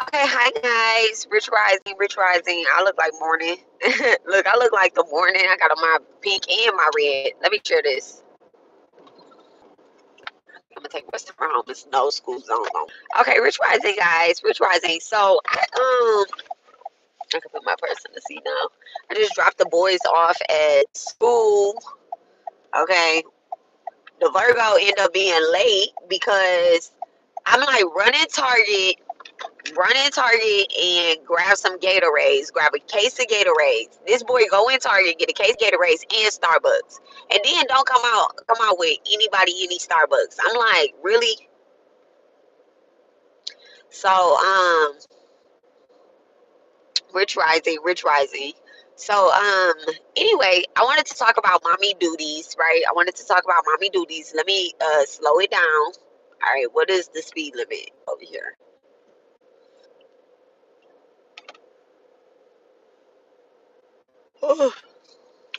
Okay, hi guys. Rich Rising, Rich Rising. I look like morning. Look, I look like the morning. I got on my pink and my red. Let me share this. I'm gonna take Western home. It's no school zone. Okay, Rich Rising, guys. Rich Rising. So I can put my purse in the seat now. I just dropped the boys off at school. Okay, the Virgo ended up being late because I'm like run in Target and grab some Gatorades. Grab a case of Gatorades. This boy go in Target, get a case of Gatorades and Starbucks, and then don't come out with anybody any Starbucks. I'm like, really? So Rich Rising, Rich Rising. So anyway, I wanted to talk about mommy duties, right? I wanted to talk about mommy duties. Let me slow it down. All right, what is the speed limit over here?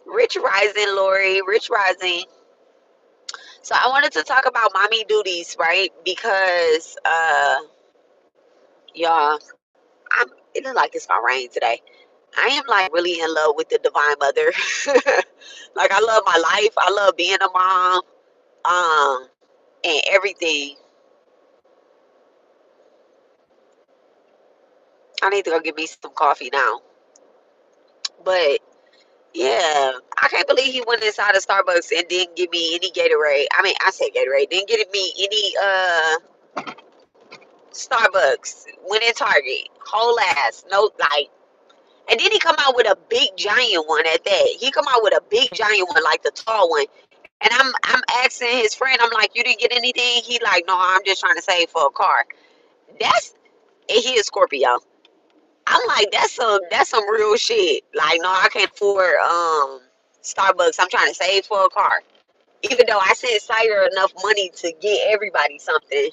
Rich Rising, Lori. Rich Rising. So I wanted to talk about mommy duties, right? Because y'all, it looks like it's gonna rain today. I am like really in love with the divine mother. Like I love my life. I love being a mom. Um and everything. I need to go get me some coffee now. But yeah, I can't believe he went inside of Starbucks and didn't give me any Gatorade. I mean, I said Gatorade, didn't give me any Starbucks. Went in Target, whole ass, no like. And then he come out with a big giant one at that. He come out with a big giant one, like the tall one. And I'm asking his friend, I'm like, you didn't get anything? He like, no, I'm just trying to save for a car. That's and he is Scorpio. I'm like, that's some real shit. Like, no, I can't afford Starbucks. I'm trying to save for a car. Even though I sent Sire enough money to get everybody something.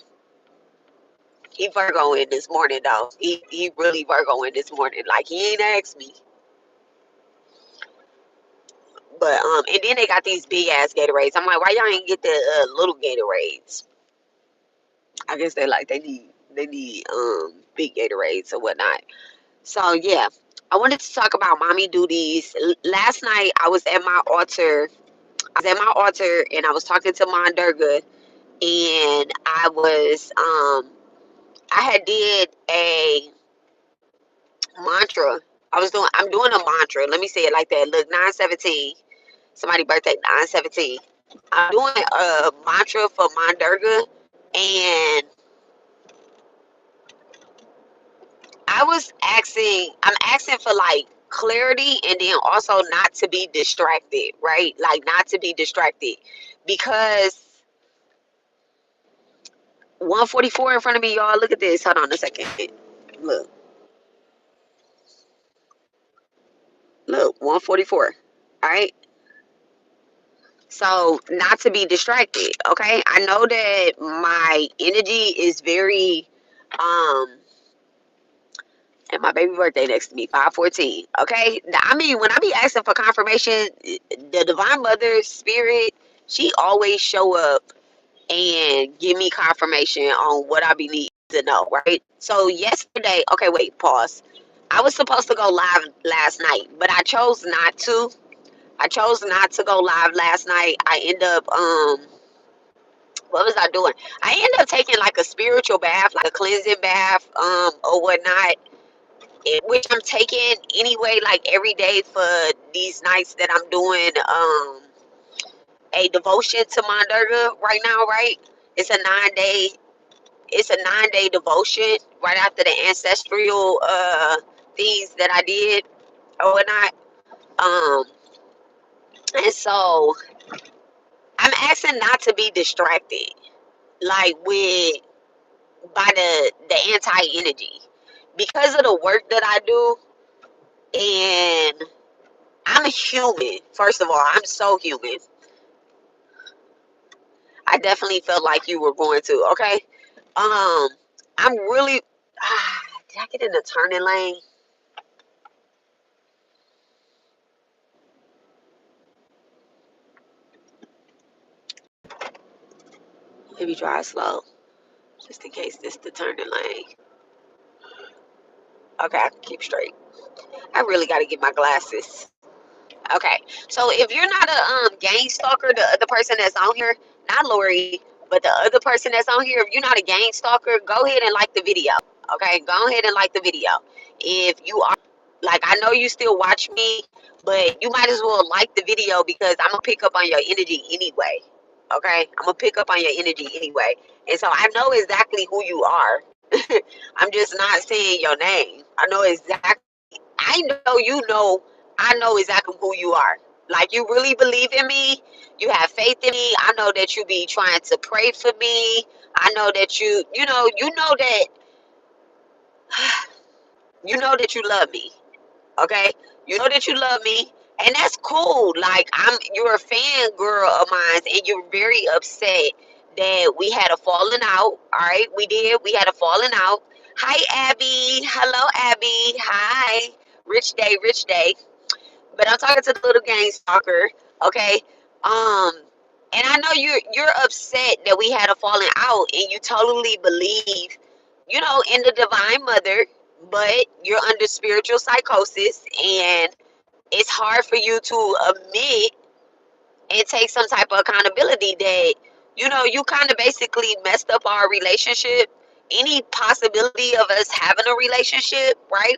He Virgoing this morning though. He really Virgoing this morning. Like he ain't asked me. But and then they got these big ass Gatorades. I'm like, why y'all ain't get the little Gatorades? I guess they need big Gatorades or whatnot. So yeah, I wanted to talk about mommy duties. Last night I was at my altar. I was at my altar and I was talking to my Durga, and I had did a mantra. I'm doing a mantra. Let me say it like that. Look, 917. Somebody birthday 917. I'm doing a mantra for my Durga, and I'm asking for like clarity, and then also not to be distracted, right? Like not to be distracted because 144 in front of me, y'all. Look at this. Hold on a second. Look, look, 144. All right. So not to be distracted. Okay. I know that my energy is very um and my baby birthday next to me, 514. Okay. I mean, when I be asking for confirmation, the divine mother spirit, she always show up and give me confirmation on what I be needing to know, right? So yesterday, okay, wait, pause. I was supposed to go live last night, but I chose not to. I chose not to go live last night. I end up what was I doing? I end up taking like a spiritual bath, like a cleansing bath, or whatnot, which I'm taking anyway, like every day for these nights that I'm doing a devotion to my Durga right now, right? It's a 9 day it's a 9 day devotion right after the ancestral things that I did or whatnot. Um and so I'm asking not to be distracted, like with by the anti energy. Because of the work that I do, and I'm a human, first of all, I'm so human. I definitely felt like you were going to, okay? I'm really did I get in the turning lane? Maybe drive slow, just in case this the turning lane. Okay, I can keep straight. I really got to get my glasses. Okay, so if you're not a gang stalker, the other person that's on here, not Lori, but the other person that's on here, if you're not a gang stalker, go ahead and like the video. Okay, go ahead and like the video. If you are, like, I know you still watch me, but you might as well like the video because I'm gonna pick up on your energy anyway. Okay, I'm gonna pick up on your energy anyway, and so I know exactly who you are. I'm just not saying your name. I know exactly. I know you know. I know exactly who you are. Like, you really believe in me. You have faith in me. I know that you be trying to pray for me. I know that you know that you love me. Okay, you know that you love me, and that's cool. Like, you're a fan girl of mine, and you're very upset that we had a falling out. All right, we had a falling out. Hi, Abby. Hello, Abby. Hi. Rich day, rich day. But I'm talking to the little gang stalker. Okay. um and I know you're upset that we had a falling out, and you totally believe, in the divine mother, but you're under spiritual psychosis, and it's hard for you to admit and take some type of accountability that, you kind of basically messed up our relationship. Any possibility of us having a relationship, right?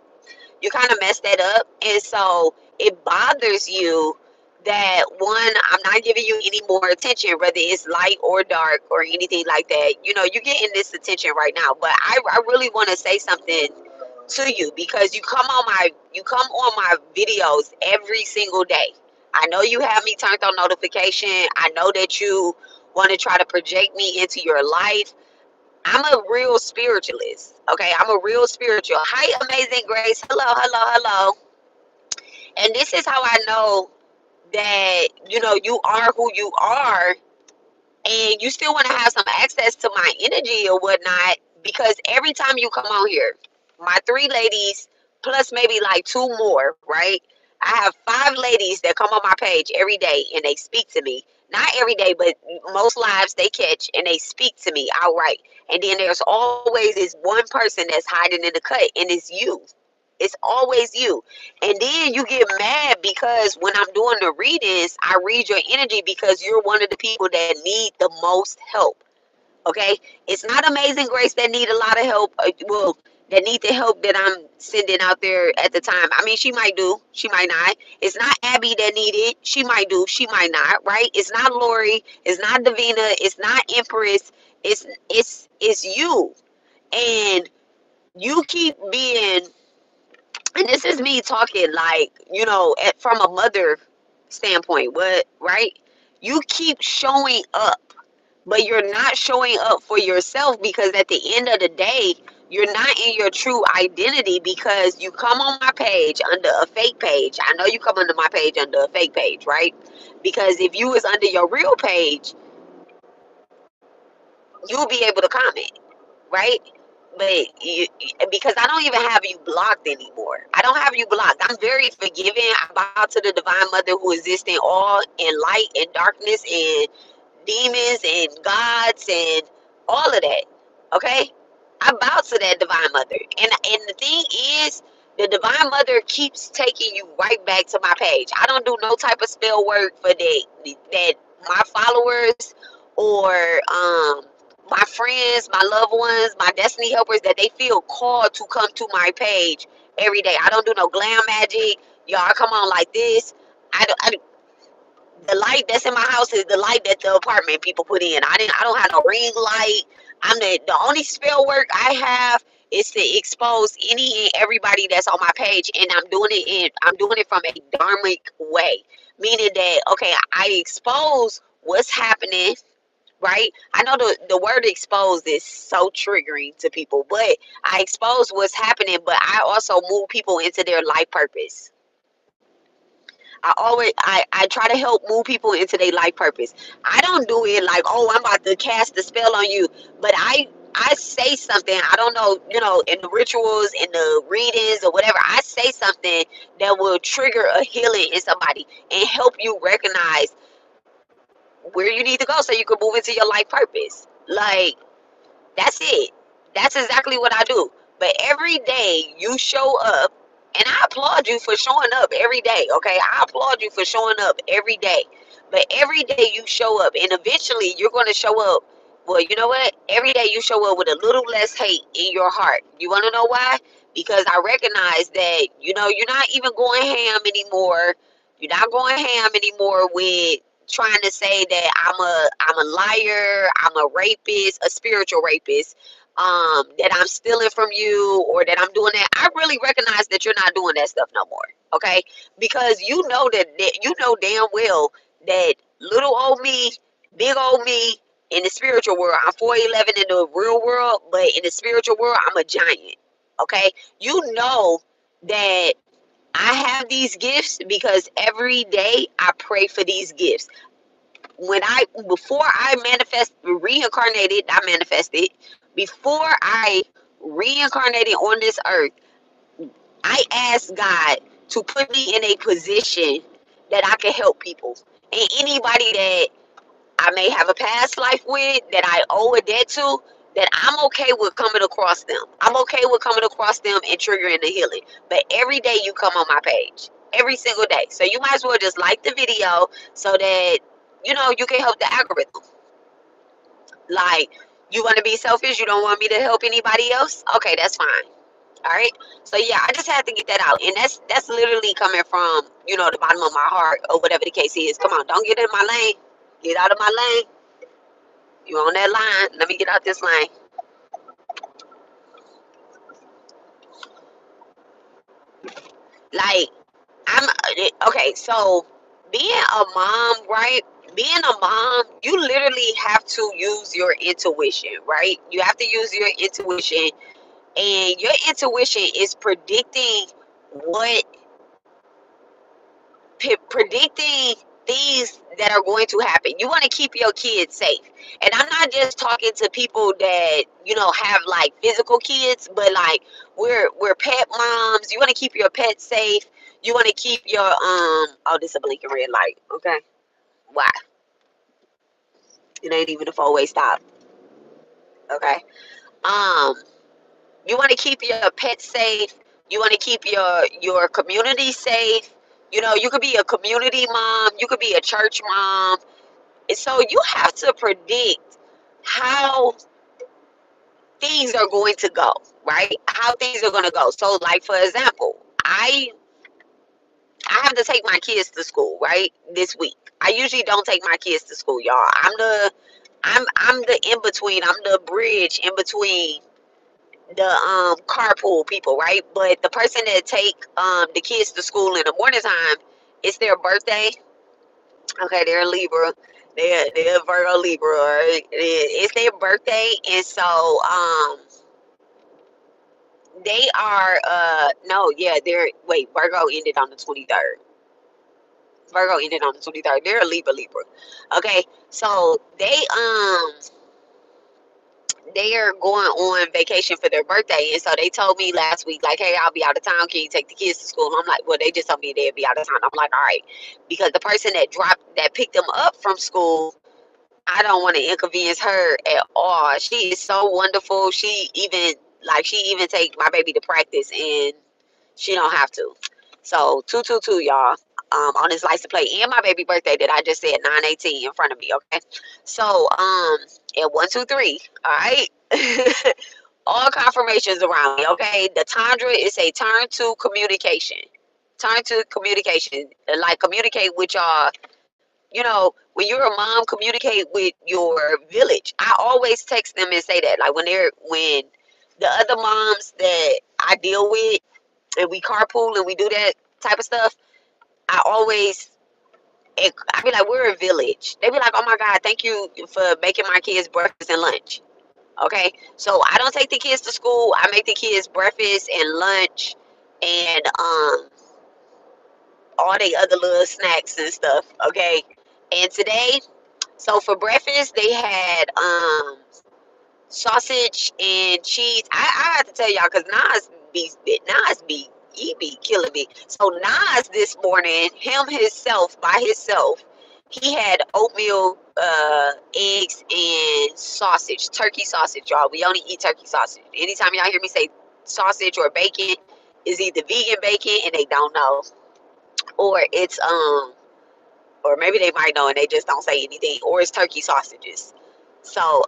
You kind of messed that up, and so it bothers you that, one, I'm not giving you any more attention, whether it's light or dark or anything like that. You're getting this attention right now, but I really want to say something to you, because you come on my videos every single day. I know you have me turned on notification. I know that you want to try to project me into your life. I'm a real spiritualist. Okay, I'm a real spiritual. Hi, Amazing Grace. Hello, hello, hello. And this is how I know that, you are who you are, and you still want to have some access to my energy or whatnot, because every time you come on here, my three ladies plus maybe like two more, right? I have five ladies that come on my page every day and they speak to me. Not every day, but most lives they catch and they speak to me outright. And then there's always this one person that's hiding in the cut, and it's you. It's always you. And then you get mad because when I'm doing the readings, I read your energy because you're one of the people that need the most help. Okay? It's not Amazing Grace that need a lot of help. Well, that need the help that I'm sending out there at the time. I mean, she might do. She might not. It's not Abby that need it. She might do. She might not. Right? It's not Lori. It's not Davina. It's not Empress. It's you. And you keep being, and this is me talking like, from a mother standpoint, what, right? You keep showing up, but you're not showing up for yourself, because at the end of the day, you're not in your true identity, because you come on my page under a fake page. I know you come under my page under a fake page, right? Because if you was under your real page, you'll be able to comment, right? But because I don't even have you blocked anymore. I don't have you blocked. I'm very forgiving. I bow to the divine mother who exists in all, in light and darkness and demons and gods and all of that. Okay? I bow to that divine mother. And the thing is, the divine mother keeps taking you right back to my page. I don't do no type of spell work for that my followers or my friends, my loved ones, my destiny helpers, that they feel called to come to my page every day. I don't do no glam magic. Y'all come on like this. I the light that's in my house is the light that the apartment people put in. I don't have no ring light. The only spell work I have is to expose any and everybody that's on my page, and I'm doing it from a dharmic way. Meaning that, okay, I expose what's happening, right? I know the word exposed is so triggering to people, but I expose what's happening, but I also move people into their life purpose. I try to help move people into their life purpose. I don't do it like, oh, I'm about to cast the spell on you, but I say something. I don't know, in the rituals, in the readings or whatever, I say something that will trigger a healing in somebody and help you recognize where you need to go so you can move into your life purpose. Like, that's it. That's exactly what I do. But every day you show up, and I applaud you for showing up every day, okay? I applaud you for showing up every day. But every day you show up, and eventually you're going to show up. Well, you know what? Every day you show up with a little less hate in your heart. You want to know why? Because I recognize that, you're not even going ham anymore. You're not going ham anymore with trying to say that I'm a liar, I'm a rapist, a spiritual rapist, that I'm stealing from you, or that I'm doing that. I really recognize that you're not doing that stuff no more. Okay? Because that you know damn well that little old me, big old me in the spiritual world, I'm 4'11" in the real world, but in the spiritual world, I'm a giant. Okay? You know that I have these gifts because every day I pray for these gifts. Before I reincarnated, I manifested. Before I reincarnated on this earth, I asked God to put me in a position that I can help people. And anybody that I may have a past life with, that I owe a debt to, that I'm okay with coming across them. I'm okay with coming across them and triggering the healing. But every day you come on my page. Every single day. So you might as well just like the video so that, you can help the algorithm. Like, you want to be selfish? You don't want me to help anybody else? Okay, that's fine. All right. So yeah, I just had to get that out, and that's literally coming from the bottom of my heart, or whatever the case is. Come on, don't get in my lane. Get out of my lane. You on that line? Let me get out this lane. Like, I'm okay. So being a mom, right? Being a mom, you literally have to use your intuition, right? You have to use your intuition, and your intuition is what predicting things that are going to happen. You want to keep your kids safe. And I'm not just talking to people that, have like physical kids, but like we're pet moms. You want to keep your pets safe. You want to keep your oh, this is a blinking red light. Okay. Why? It ain't even a four-way stop. Okay. Um you want to keep your pets safe. You want to keep your community safe. You could be a community mom, you could be a church mom. And so you have to predict how things are going to go, right? How things are going to go. So, like, for example, I have to take my kids to school, right? This week. I usually don't take my kids to school, y'all. I'm the in between. I'm the bridge in between the carpool people, right? But the person that take the kids to school in the morning time, it's their birthday. Okay, they're a Libra. They're a Virgo Libra. Right? It's their birthday, and so they are no, yeah, they're wait, Virgo ended on the 23rd. Virgo ended on the 23rd. They're a Libra. Okay, so they are going on vacation for their birthday, and so they told me last week, like, hey, I'll be out of town, can you take the kids to school? And I'm like, well, they just told me they'd be out of town. I'm like, all right, because the person that picked them up from school, I don't want to inconvenience her at all. She is so wonderful. She even take my baby to practice, and she don't have to. So 222, y'all. On this license plate, and my baby birthday that I just said 918 in front of me. Okay, so at 123. All right. All confirmations around me. Okay, the Tundra is a turn to communication. Turn to communication. Like, communicate with y'all. When you're a mom, communicate with your village. I always text them and say that. Like, when the other moms that I deal with, and we carpool and we do that type of stuff, I be like, we're a village. They be like, oh my God, thank you for making my kids breakfast and lunch. Okay, so I don't take the kids to school. I make the kids breakfast and lunch, and all the other little snacks and stuff. Okay, and today, so for breakfast they had sausage and cheese. I have to tell y'all, because he be killing me. So Nas this morning, by himself, he had oatmeal, eggs, and sausage, turkey sausage, y'all. We only eat turkey sausage. Anytime y'all hear me say sausage or bacon is either vegan bacon and they don't know, or it's or maybe they might know and they just don't say anything, or it's turkey sausages. So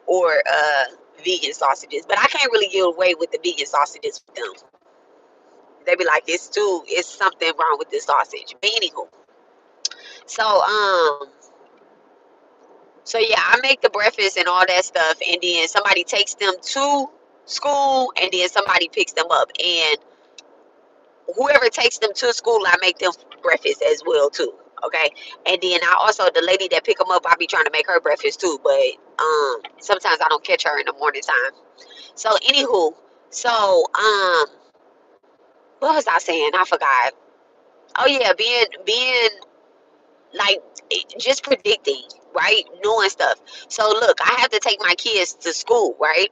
or vegan sausages. But I can't really get away with the vegan sausages with them. They be like, it's something wrong with this sausage. But anywho, so so yeah, I make the breakfast and all that stuff, and then somebody takes them to school, and then somebody picks them up, and whoever takes them to school, I make them breakfast as well too. Okay, and then I also, the lady that pick them up, I be trying to make her breakfast too, but sometimes I don't catch her in the morning time. So anywho, so what was I saying? I forgot. Oh yeah, being like just predicting, right? Knowing stuff. So look, I have to take my kids to school, right?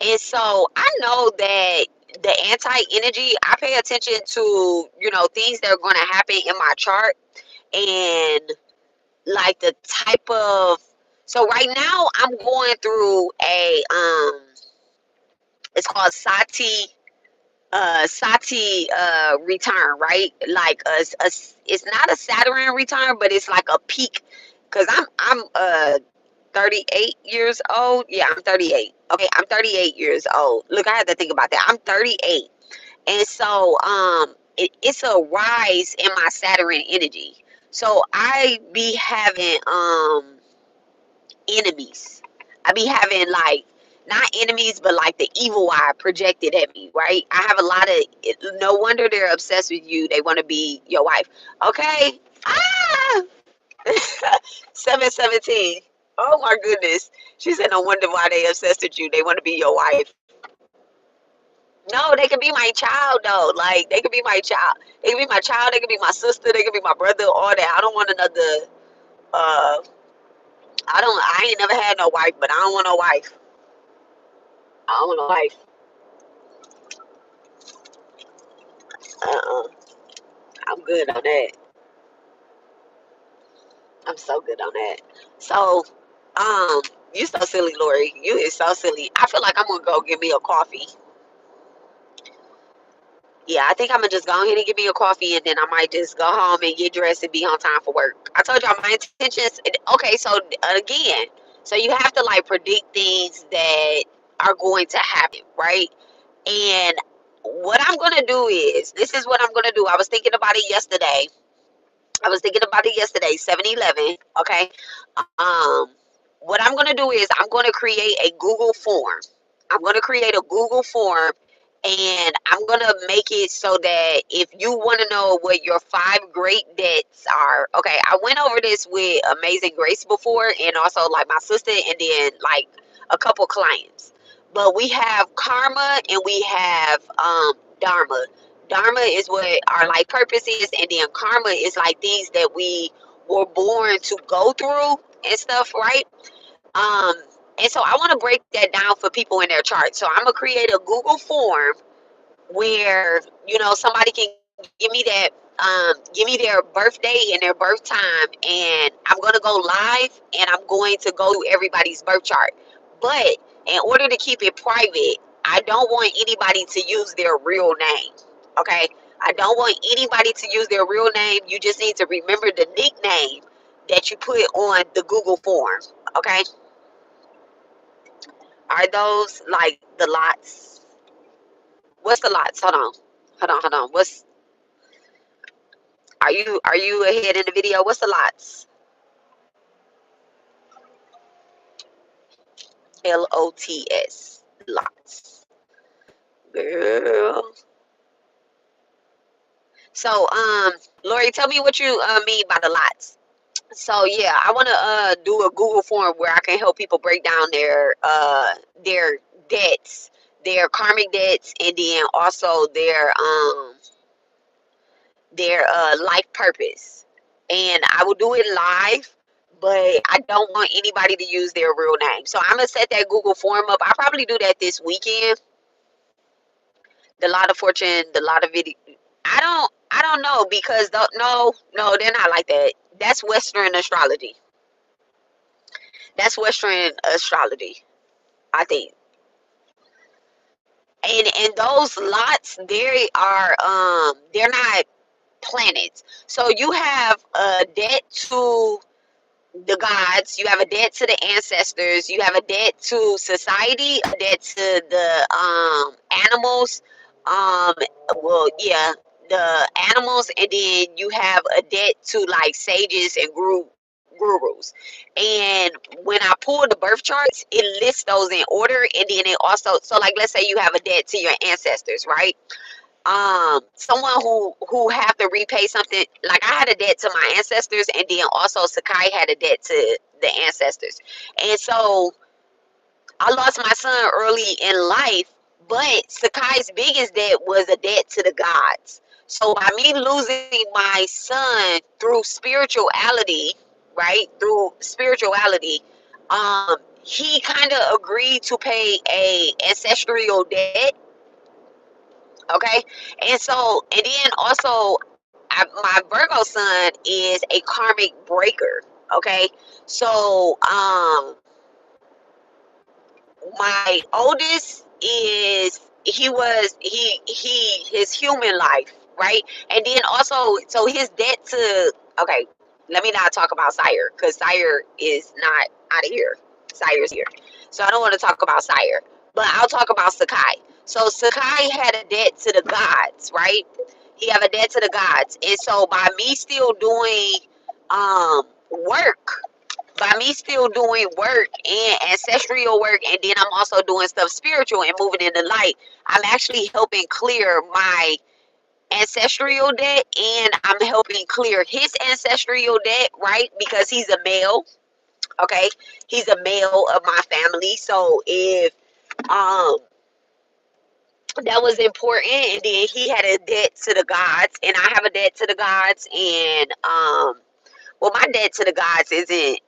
And so I know that the anti energy, I pay attention to, things that are going to happen in my chart, and like the type of, so right now I'm going through a it's called Sati return, right? Like it's not a Saturn return, but it's like a peak, because I'm 38 years old. Yeah, I'm 38. Okay, I'm 38 years old. Look, I had to think about that. I'm 38. And so it's a rise in my Saturn energy. So I be having enemies. I be having like, not enemies, but like the evil eye projected at me, right? I have a lot of, no wonder they're obsessed with you. They want to be your wife. Okay. Ah, 717. Oh my goodness. She said, no wonder why they obsessed with you. They want to be your wife. No, they could be my child though. Like, they could be my child. They could be my child. They could be my sister. They could be my brother. All that. I don't want another. Uh, I ain't never had no wife, but I don't want no wife. I don't want no wife. Uh-uh. I'm good on that. I'm so good on that. So, um, you so silly, Lori. You is so silly. I feel like I'm gonna go get me a coffee. Yeah, I think I'm gonna just go ahead and get me a coffee, and then I might just go home and get dressed and be on time for work. I told y'all my intentions. Okay, so again, so you have to like predict things that are going to happen, right? And what I'm gonna do is, this is what I'm gonna do. I was thinking about it yesterday. 7-Eleven. Okay. Um, what I'm gonna do is I'm gonna create a Google form. I'm gonna create a Google form, and I'm gonna make it so that if you want to know what your 5 great debts are, okay. I went over this with Amazing Grace before, and also like my sister, and then like a couple clients. But we have karma and we have dharma. Dharma is what our life purpose is, and then karma is like things that we were born to go through and stuff, right? Um, and so I want to break that down for people in their chart. So I'm gonna create a Google form where somebody can give me that, give me their birthday and their birth time, and I'm gonna go live and I'm going to go through everybody's birth chart. But in order to keep it private, I don't want anybody to use their real name. Okay, I don't want anybody to use their real name. You just need to remember the nickname that you put on the Google form. Okay, are those like the lots? What's the lots? Hold on. Are you ahead in the video? What's the lots? LOTS. Lots. Girl. So, Lori, tell me what you mean by the lots. So yeah, I want to do a Google form where I can help people break down their debts, their karmic debts, and then also their life purpose. And I will do it live, but I don't want anybody to use their real name. So I'm gonna set that Google form up. I'll probably do that this weekend. The lot of fortune, the lot of video. I don't know, because no, they're not like that. That's Western astrology. That's Western astrology, I think. And those lots, they are they're not planets. So you have a debt to the gods, you have a debt to the ancestors, you have a debt to society, a debt to the animals, um well, yeah, the animals, and then you have a debt to like sages and gurus. And when I pull the birth charts, it lists those in order, and then it also, so like let's say you have a debt to your ancestors, right? Someone who have to repay something, like I had a debt to my ancestors, and then also Sakai had a debt to the ancestors. And so I lost my son early in life, but Sakai's biggest debt was a debt to the gods. So by me losing my son through spirituality, right, through spirituality, he kind of agreed to pay a ancestral debt. Okay. And so, and then also, my Virgo son is a karmic breaker. Okay. So, my oldest is, his human life, right? And then also, so his debt to, okay, let me not talk about Sire, because Sire is not out of here. Sire's here. So I don't want to talk about Sire, but I'll talk about Sakai. So Sakai had a debt to the gods, right? He have a debt to the gods. And so by me still doing work, by me still doing work and ancestral work, and then I'm also doing stuff spiritual and moving in the light, I'm actually helping clear my ancestral debt, and I'm helping clear his ancestral debt, right? Because he's a male, okay? He's a male of my family. So if um that was important, and then he had a debt to the gods, and I have a debt to the gods, and well, my debt to the gods isn't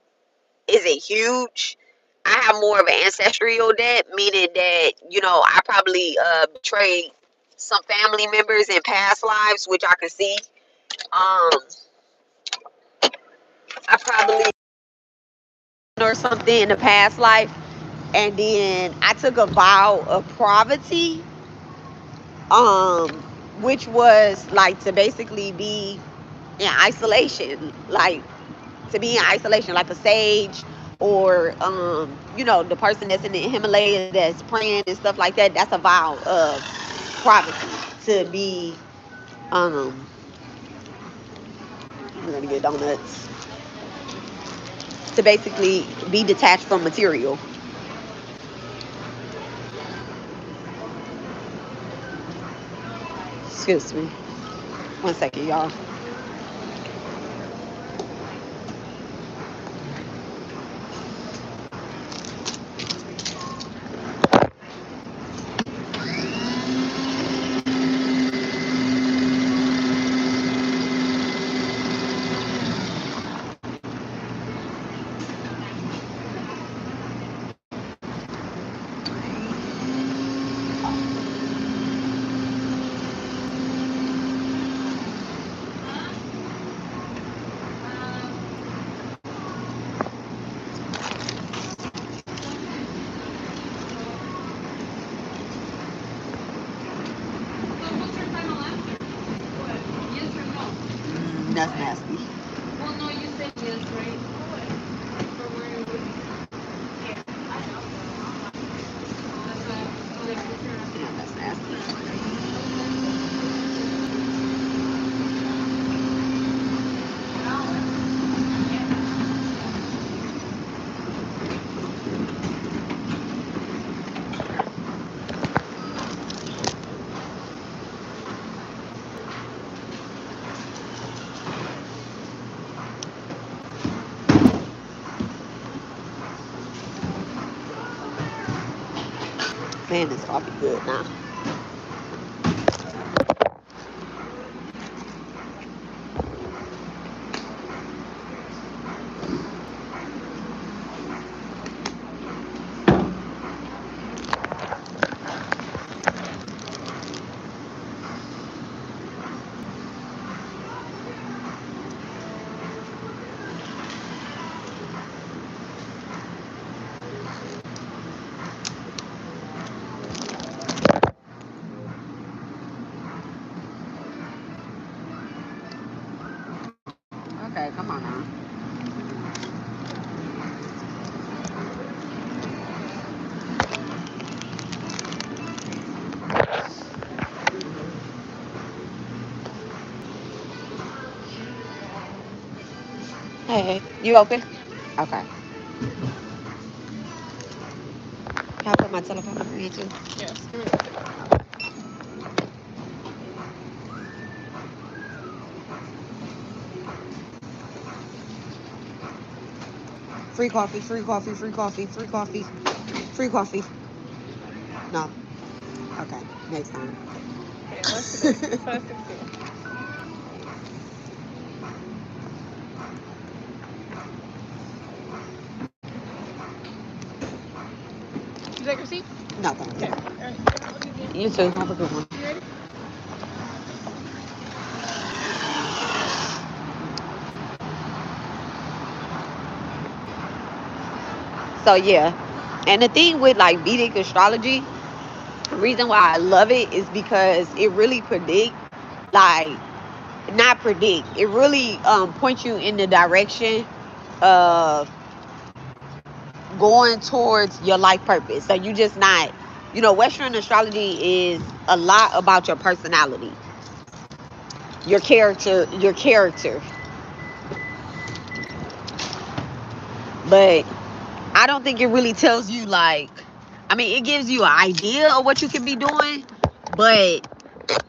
huge. I have more of an ancestral debt, meaning that, I probably betrayed some family members in past lives, which I can see. Um, I probably or something in the past life, and then I took a vow of poverty, um, which was like to basically be in isolation, like to be in isolation, like a sage, or the person that's in the Himalayas that's praying and stuff like that. That's a vow of privacy, to be we're gonna get donuts, to basically be detached from material. Excuse me, 1 second, y'all. That's nasty. Yeah, that's nasty. Man, this coffee good now. Hey, you open? Okay. Can I put my telephone number in too? Free coffee, free coffee, free coffee, free coffee, free coffee. No. Okay. Next time. No, thank you. You too. Have a good one. So yeah. And the thing with like Vedic astrology, the reason why I love it is because it really predict, like, not predict. It really points you in the direction of going towards your life purpose. So you just not, Western astrology is a lot about your personality, your character. But I don't think it really tells you, like, I mean, it gives you an idea of what you can be doing, but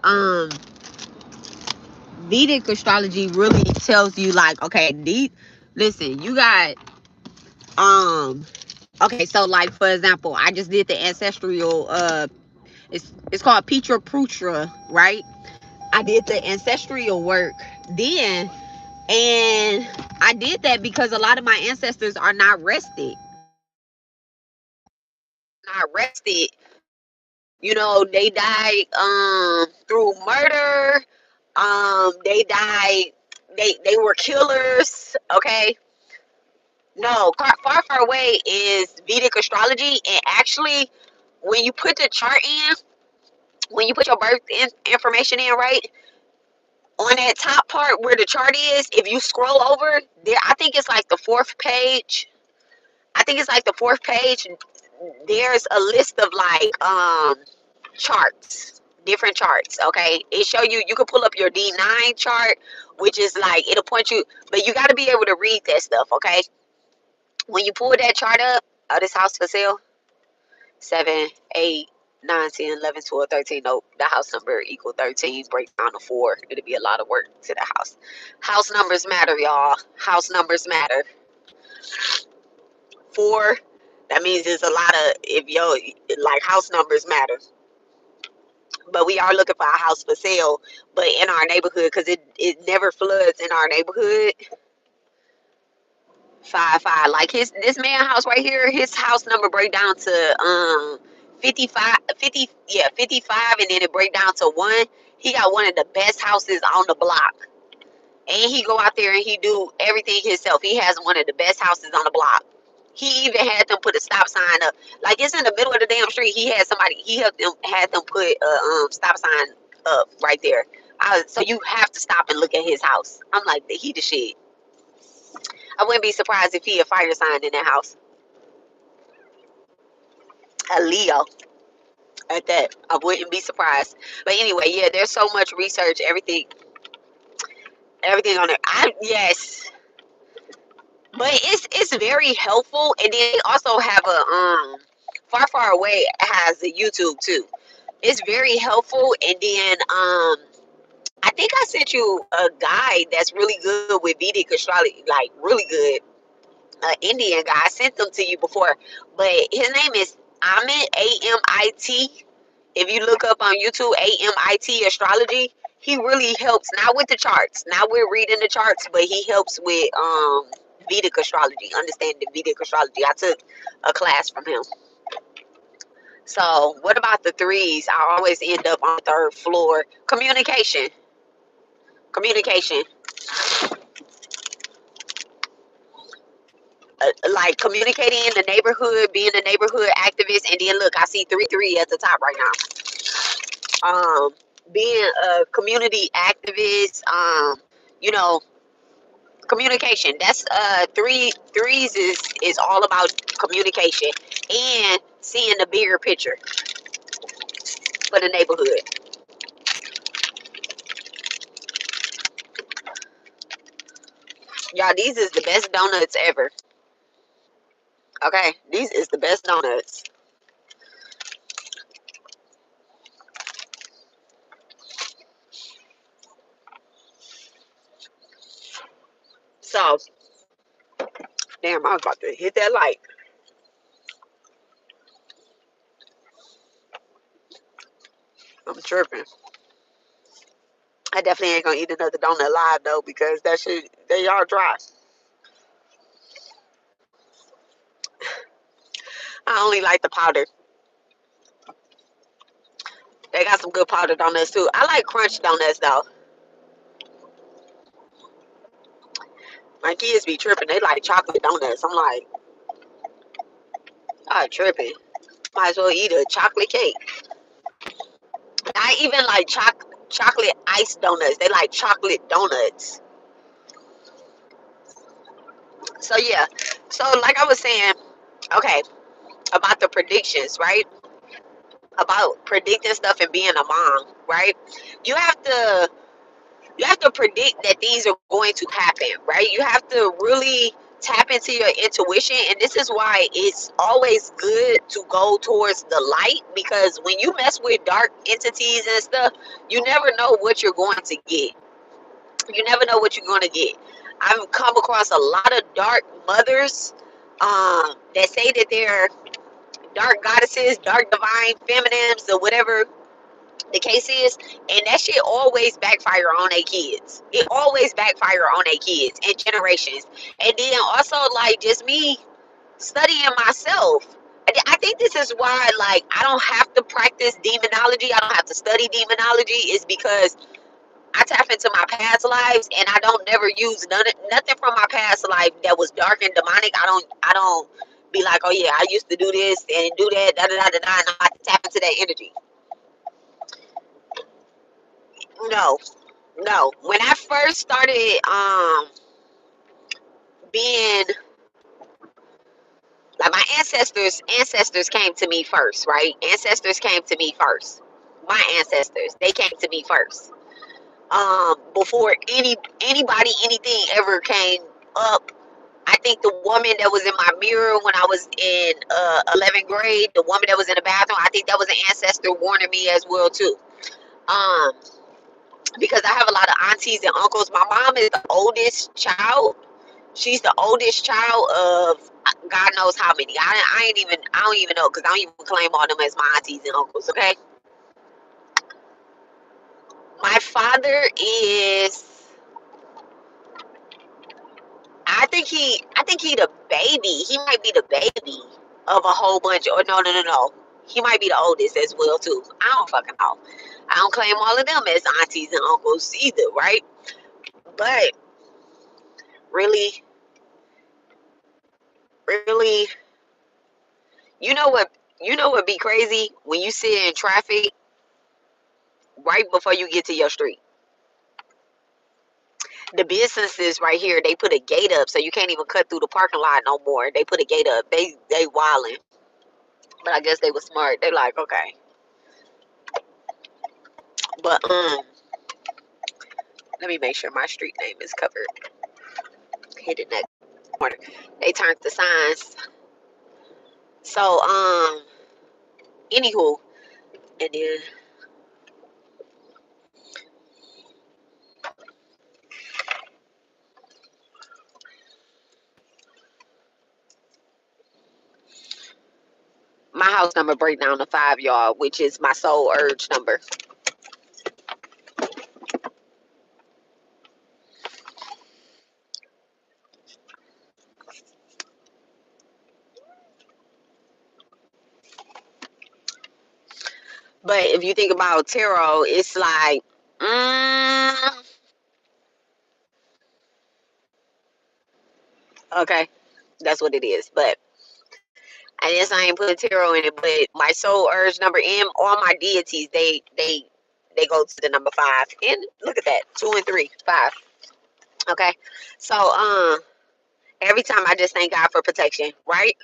um Vedic astrology really tells you, like, okay, listen, you got okay, so like for example, I just did the ancestral it's called Petra Prutra, right? I did the ancestral work then, and I did that because a lot of my ancestors are not rested. Not rested. They died through murder. They died. They were killers. Okay. No, far away is Vedic astrology, and actually, when you put the chart in, when you put your information in, right, on that top part where the chart is, if you scroll over there, I think it's like the fourth page. I think it's like the fourth page. There's a list of like charts, different charts. Okay, it show you. You can pull up your D9 chart, which is like it'll point you, but you got to be able to read that stuff. Okay, when you pull that chart up, oh, this house for sale, 7, 8, 9, 10, 11, 12, 13. Nope, the house number equal 13. Break down to 4. It'll be a lot of work to the house. House numbers matter, y'all. House numbers matter. 4. That means there's a lot of, if yo like, house numbers matter. But we are looking for a house for sale, but in our neighborhood, because it never floods in our neighborhood. 5 5. Like this man house right here, his house number break down to 55, 50, yeah, 55, and then it break down to 1. He got one of the best houses on the block. And he go out there and he do everything himself. He has one of the best houses on the block. He even had them put a stop sign up. Like, it's in the middle of the damn street. He helped them, had them put a stop sign up right there. So you have to stop and look at his house. I'm like, he the shit. I wouldn't be surprised if he a fire sign in that house. A Leo at that. I wouldn't be surprised. But anyway, yeah, there's so much research, everything on there. Yes. But it's very helpful, and then they also have a far away has a YouTube too. It's very helpful, and then I think I sent you a guide that's really good with Vedic astrology, like really good. Indian guy. I sent them to you before, but his name is Amit, Amit. If you look up on YouTube, Amit astrology, he really helps. Not with the charts. Now we're reading the charts, but he helps with Vedic astrology, understanding Vedic astrology. I took a class from him. So what about the threes? I always end up on the third floor. Communication, like communicating in the neighborhood, being a neighborhood activist, and then look, I see 3 3 at the top right now. Being a community activist, you know, communication. That's threes is all about communication and seeing the bigger picture for the neighborhood. Y'all, these is the best donuts ever. Okay, these is the best donuts. So, damn, I was about to hit that light. I'm tripping. I definitely ain't gonna eat another donut live though because that shit they are dry. I only like the powder. They got some good powder donuts too. I like crunch donuts though. My kids be tripping. They like chocolate donuts. I'm like, I tripping. Might as well eat a chocolate cake. I even like chocolate ice donuts. They like chocolate donuts. So yeah. So like I was saying, okay, about the predictions, right? About predicting stuff and being a mom, right? You have to you have to predict that these are going to happen, right? You have to really tap into your intuition, and this is why it's always good to go towards the light because when you mess with dark entities and stuff, you never know what you're going to get. You never know what you're going to get. I've come across a lot of dark mothers that say that they're dark goddesses, dark divine feminines, or whatever the case is, and that shit always backfire on their kids. It always backfire on their kids and generations. And then also like just me studying myself. I think this is why like I don't have to practice demonology. I don't have to study demonology is because I tap into my past lives and I don't never use nothing from my past life that was dark and demonic. I don't be like, oh yeah, I used to do this and do that, da da da da da, and I tap into that energy. No, no. When I first started being like my ancestors came to me first, right? Ancestors came to me first. My ancestors, they came to me first. Before anybody anything ever came up. I think the woman that was in my mirror when I was in 11th grade, the woman that was in the bathroom, I think that was an ancestor warning me as well too. Um, because I have a lot of aunties and uncles. My mom is the oldest child. She's the oldest child of God knows how many. I don't even know because I don't even claim all them as my aunties and uncles. Okay, my father is. I think he the baby. He might be the baby of a whole bunch. Or no. He might be the oldest as well too. I don't fucking know. I don't claim all of them as aunties and uncles either, right? But really, really, you know what? You know what be crazy when you sit in traffic right before you get to your street. The businesses right here, they put a gate up so you can't even cut through the parking lot no more. They put a gate up. They wildin'. But I guess they were smart. They like, okay. But let me make sure my street name is covered. Hidden that corner. They turned the signs. So anywho, and then my house number break down to 5, y'all, which is my soul urge number. But if you think about tarot, it's like, okay, that's what it is. But I guess I ain't put tarot in it. But my soul urge number M, all my deities, they go to the number 5. And look at that, 2 and 3, 5. Okay, so every time I just thank God for protection, right?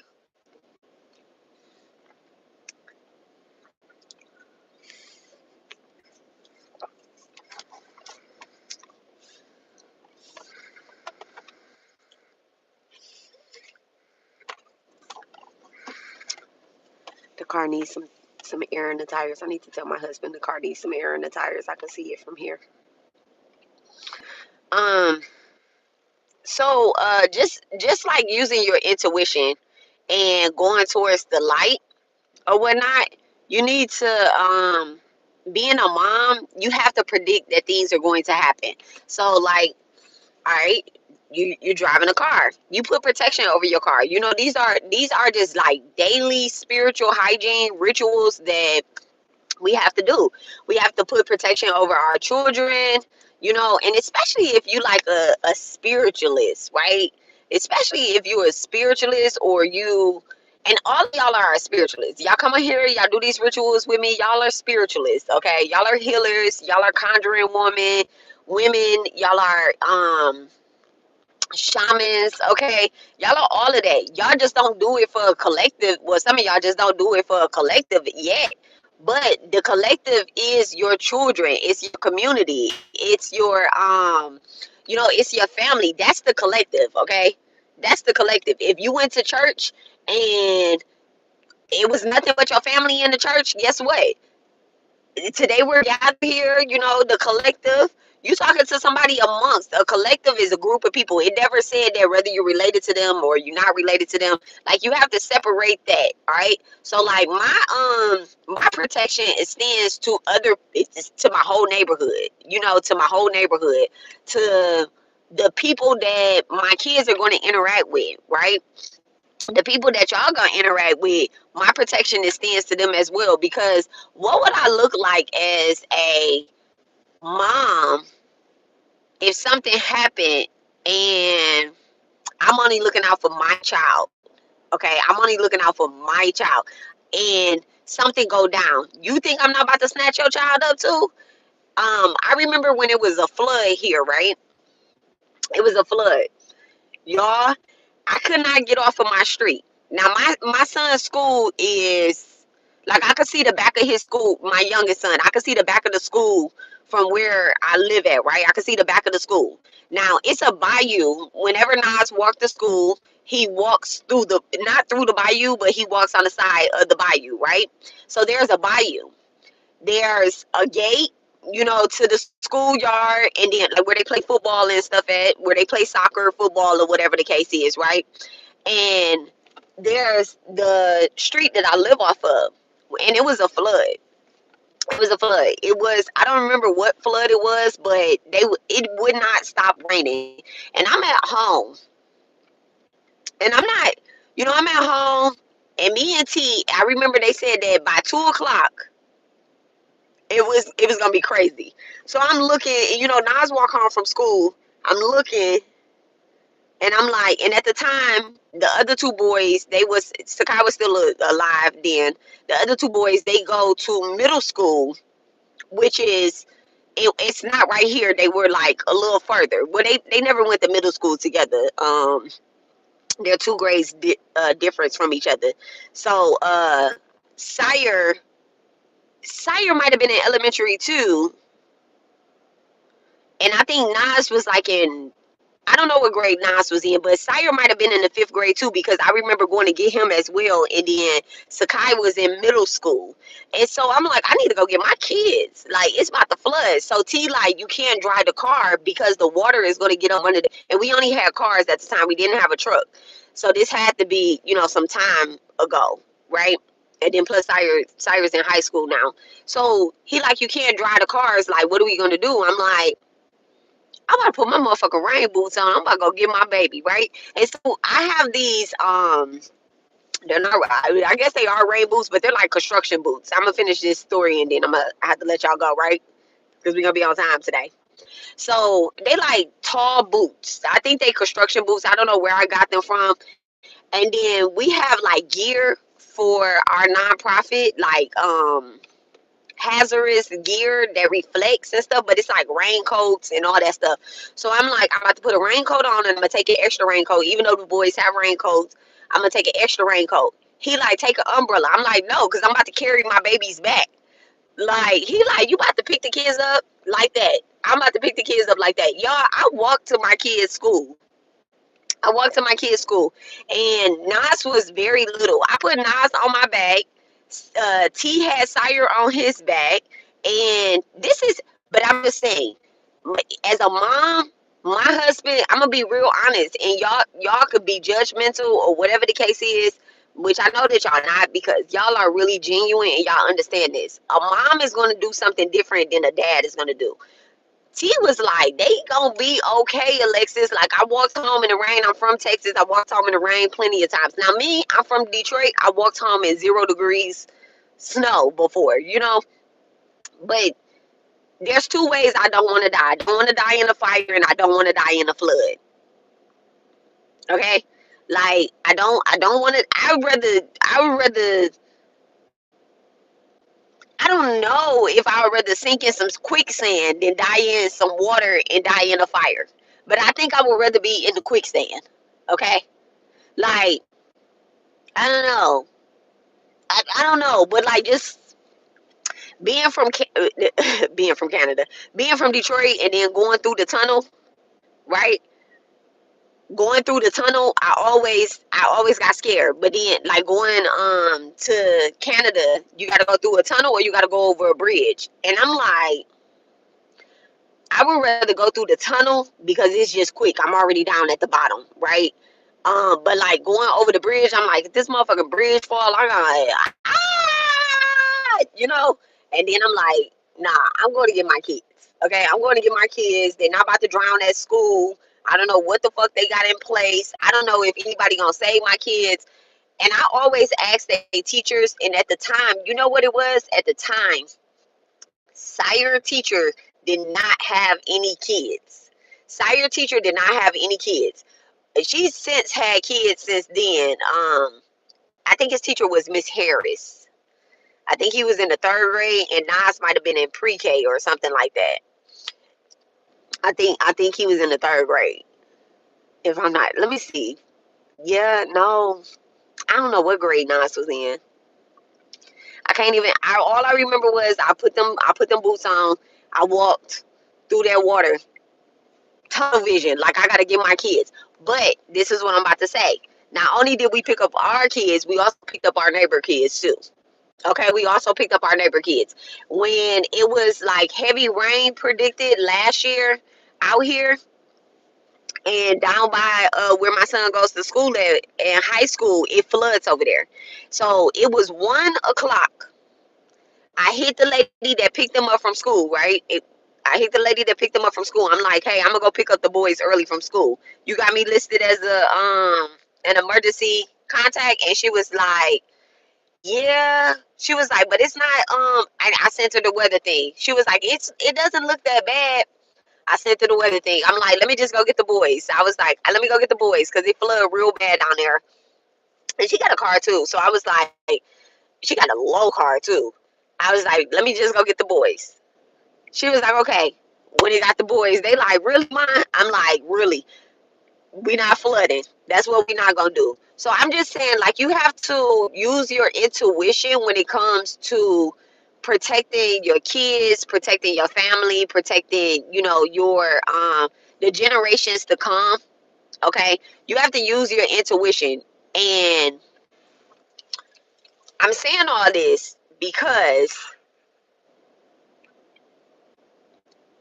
car needs some air in the tires. I need to tell my husband the car needs some air in the tires. I can see it from here. Um, so just like using your intuition and going towards the light or whatnot, you need to being a mom, you have to predict that things are going to happen. So like, all right, you're driving a car. You put protection over your car. You know, these are just like daily spiritual hygiene rituals that we have to do. We have to put protection over our children, you know, and especially if you like a spiritualist, right? Especially if you're a spiritualist or you and all of y'all are spiritualists. Y'all come in here, y'all do these rituals with me, y'all are spiritualists, okay? Y'all are healers, y'all are conjuring women, y'all are shamans, okay? Y'all are all of that. Y'all just don't do it for a collective. Well, some of y'all just don't do it for a collective yet. But the collective is your children, it's your community, it's your you know, it's your family. That's the collective, okay? That's the collective. If you went to church and it was nothing but your family in the church, guess what? Today we're gathered here, you know, the collective. You talking to somebody amongst a collective is a group of people. It never said that whether you're related to them or you're not related to them. Like you have to separate that, all right? So like my protection extends to it's to my whole neighborhood, you know, to my whole neighborhood, to the people that my kids are going to interact with, right? The people that y'all gonna interact with, my protection extends to them as well. Because what would I look like as a mom if something happened and I'm only looking out for my child? Okay, I'm only looking out for my child, and something go down. You think I'm not about to snatch your child up too? I remember when it was a flood here, right? It was a flood, y'all. I could not get off of my street. Now my son's school is like I could see the back of his school. My youngest son, I could see the back of the school from where I live at. Right, I could see the back of the school. Now it's a bayou. Whenever Nas walks to school, he walks through the not through the bayou, but he walks on the side of the bayou. Right, so there's a bayou. There's a gate, you know, to the schoolyard, and then like where they play football and stuff at, where they play soccer, football, or whatever the case is, right? And there's the street that I live off of, and it was a flood. It was a flood. It was, I don't remember what flood it was, but it would not stop raining. And I'm at home, and I'm not, you know, I'm at home, and me and T, I remember they said that by 2 o'clock it was gonna be crazy. So I'm looking, you know, Nas walk home from school. I'm looking, and I'm like, and at the time, the other two boys, Sakai was still alive then. The other two boys, they go to middle school, which is, it's not right here. They were like a little further. Well, they never went to middle school together. They're 2 grades difference from each other. So, Sire, Sire might have been in elementary too, and I think Nas was like in, I don't know what grade Nas was in, but Sire might have been in the 5th grade too, because I remember going to get him as well. And then Sakai was in middle school. And so I'm like, I need to go get my kids. Like, it's about to flood. So T, like, you can't drive the car because the water is going to get up under the, and we only had cars at the time. We didn't have a truck. So this had to be, you know, some time ago, right? And then plus Sire's in high school now. So he like, you can't drive the cars. Like, what are we going to do? I'm like, I'm about to put my motherfucking rain boots on. I'm about to go get my baby, right? And so I have these, they're not, I guess they are rain boots, but they're like construction boots. I'm gonna finish this story and then I have to let y'all go, right? Because we're gonna be on time today. So they like tall boots. I think they construction boots. I don't know where I got them from. And then we have like gear for our nonprofit, like hazardous gear that reflects and stuff, but it's like raincoats and all that stuff. So I'm like, I'm about to put a raincoat on, and I'm gonna take an extra raincoat. Even though the boys have raincoats, I'm gonna take an extra raincoat. He like, take an umbrella. I'm like, no, because I'm about to carry my babies back. Like, he like, you about to pick the kids up like that. I'm about to pick the kids up like that. Y'all, I walked to my kids' school. And Nas was very little. I put Nas on my back. T had Sire on his back, and this is. But I'm just saying, as a mom, my husband, I'm gonna be real honest, and y'all could be judgmental or whatever the case is, which I know that y'all not because y'all are really genuine and y'all understand this. A mom is gonna do something different than a dad is gonna do. T was like, they gonna be okay, Alexis. Like, I walked home in the rain. I'm from Texas. I walked home in the rain plenty of times. Now, me, I'm from Detroit. I walked home in 0 degrees snow before, you know? But there's two ways I don't want to die. I don't want to die in a fire, and I don't want to die in a flood. Okay? Like, I don't want to, I don't know if I would rather sink in some quicksand than die in some water and die in a fire. But I think I would rather be in the quicksand. Okay? Like, I don't know. I don't know. But, like, just being from, being from Canada, being from Detroit and then going through the tunnel, right? Going through the tunnel, I always got scared. But then, like, going to Canada, you got to go through a tunnel or you got to go over a bridge. And I'm like, I would rather go through the tunnel because it's just quick. I'm already down at the bottom, right? But like going over the bridge, I'm like, if this motherfucking bridge fall, I'm like, you know. And then I'm like, nah, I'm going to get my kids. Okay, I'm going to get my kids. They're not about to drown at school. I don't know what the fuck they got in place. I don't know if anybody gonna save my kids. And I always ask the teachers. And at the time, you know what it was? At the time, Sire teacher did not have any kids. Sire teacher did not have any kids. She's since had kids since then. I think his teacher was Miss Harris. I think he was in the third grade, and Nas might have been in pre-K or something like that. I think he was in the third grade. If I'm not, let me see. Yeah, no, I don't know what grade Nas was in. I can't even. All I remember was I put them boots on. I walked through that water, tunnel vision. Like, I gotta get my kids. But this is what I'm about to say. Not only did we pick up our kids, we also picked up our neighbor kids too. Okay, we also picked up our neighbor kids. When it was like heavy rain predicted last year out here and down by where my son goes to school at in high school, it floods over there. So it was 1 o'clock. I hit the lady that picked them up from school, right? I hit the lady that picked them up from school. I'm like, hey, I'm gonna go pick up the boys early from school. You got me listed as an emergency contact, and she was like, yeah. She was like, but it's not. I sent her the weather thing. She was like, it doesn't look that bad. I sent her the weather thing. I'm like, let me just go get the boys. I was like, let me go get the boys because it flooded real bad down there, and she got a car too. So I was like, she got a low car too. I was like, let me just go get the boys. She was like, okay. When he got the boys, they like, really, mine? I'm like, really? We not flooding. That's what we not gonna do. So I'm just saying, like, you have to use your intuition when it comes to protecting your kids, protecting your family, protecting, your the generations to come. Okay, you have to use your intuition. And I'm saying all this because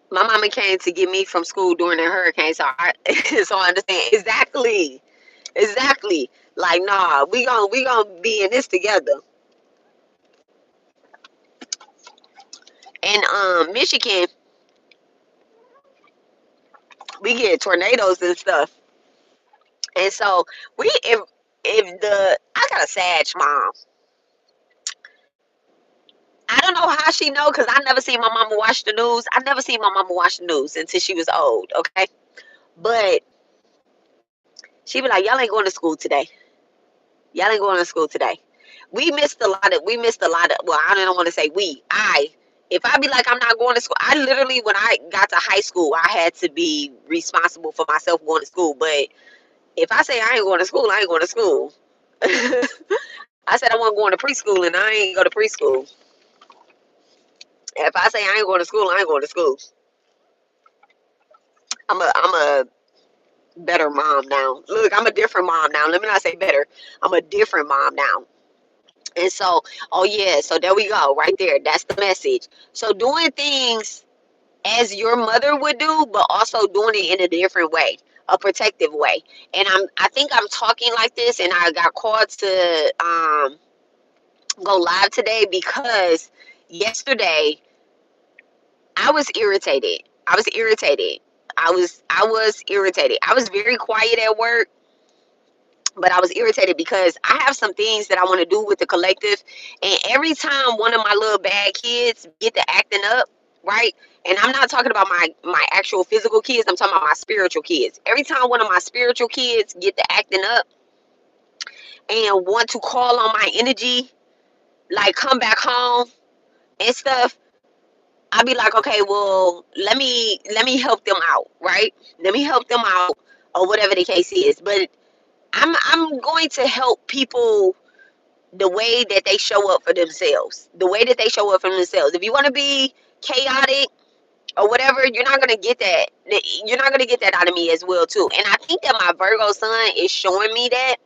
my mama came to get me from school during the hurricane, so I understand exactly. Like, nah, we gonna be in this together. In Michigan, we get tornadoes and stuff, and so if the I got a Sag mom. I don't know how she know because I never seen my mama watch the news. I never seen my mama watch the news until she was old. Okay, but she be like, y'all ain't going to school today. Y'all ain't going to school today. We missed a lot of, well, I don't want to say if I be like, I'm not going to school, I literally, when I got to high school, I had to be responsible for myself going to school. But if I say I ain't going to school, I ain't going to school. I said I wasn't going to preschool, and I ain't go to preschool. If I say I ain't going to school, I ain't going to school. I'm a better mom now. Look, I'm a different mom now. Let me not say better. I'm a different mom now. And so, oh yeah, so there we go, right there. That's the message. So doing things as your mother would do, but also doing it in a different way, a protective way. And I think I'm talking like this, and I got called to go live today because yesterday I was irritated. I was irritated. I was irritated. I was very quiet at work, but I was irritated because I have some things that I want to do with the collective, and every time one of my little bad kids get to acting up, right? And I'm not talking about my actual physical kids. I'm talking about my spiritual kids. Every time one of my spiritual kids get to acting up and want to call on my energy, like come back home and stuff, I'll be like, okay, well, let me help them out, right? Let me help them out, or whatever the case is. But I'm going to help people the way that they show up for themselves, the way that they show up for themselves. If you want to be chaotic or whatever, you're not gonna get that. You're not gonna get that out of me as well too. And I think that my Virgo sun is showing me that.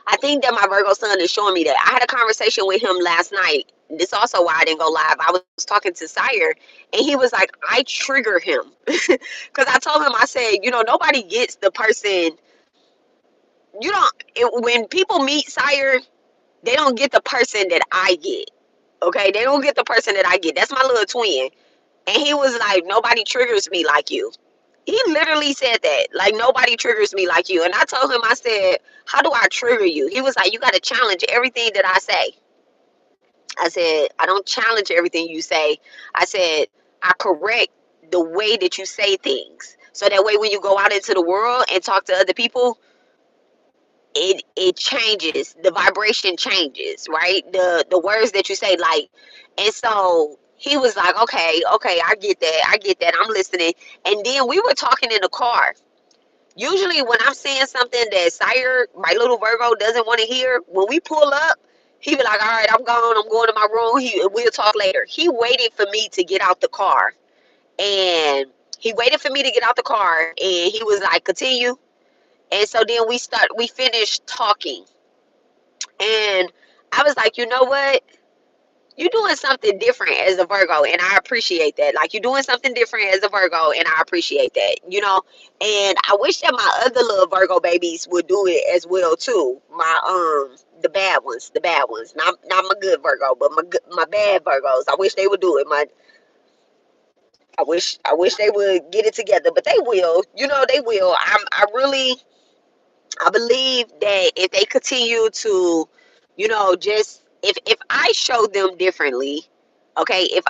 I think that my Virgo son is showing me that. I had a conversation with him last night. This also why I didn't go live. I was talking to Sire, and he was like, I trigger him. Because I told him, I said, nobody gets the person, when people meet Sire, they don't get the person that I get. Okay? They don't get the person that I get. That's my little twin. And he was like, nobody triggers me like you. He literally said that. Like, nobody triggers me like you. And I told him, I said, how do I trigger you? He was like, you got to challenge everything that I say. I said, I don't challenge everything you say. I said, I correct the way that you say things. So that way, when you go out into the world and talk to other people, it changes. The vibration changes, right? The words that you say, like, and so he was like, okay, I get that, I'm listening. And then we were talking in the car. Usually when I'm saying something that Sire, my little Virgo, doesn't want to hear, when we pull up, he be like, all right, I'm gone, I'm going to my room, we'll talk later. He waited for me to get out the car, and he waited for me to get out the car, and he was like, continue. And so then we finished talking, and I was like, you know what? You're doing something different as a Virgo, and I appreciate that. Like, you're doing something different as a Virgo, and I appreciate that. And I wish that my other little Virgo babies would do it as well too. The bad ones, not my good Virgo, but my bad Virgos. I wish they would do it. I wish they would get it together, but they will. They will. I believe that if they continue to, just if I show them differently, okay, if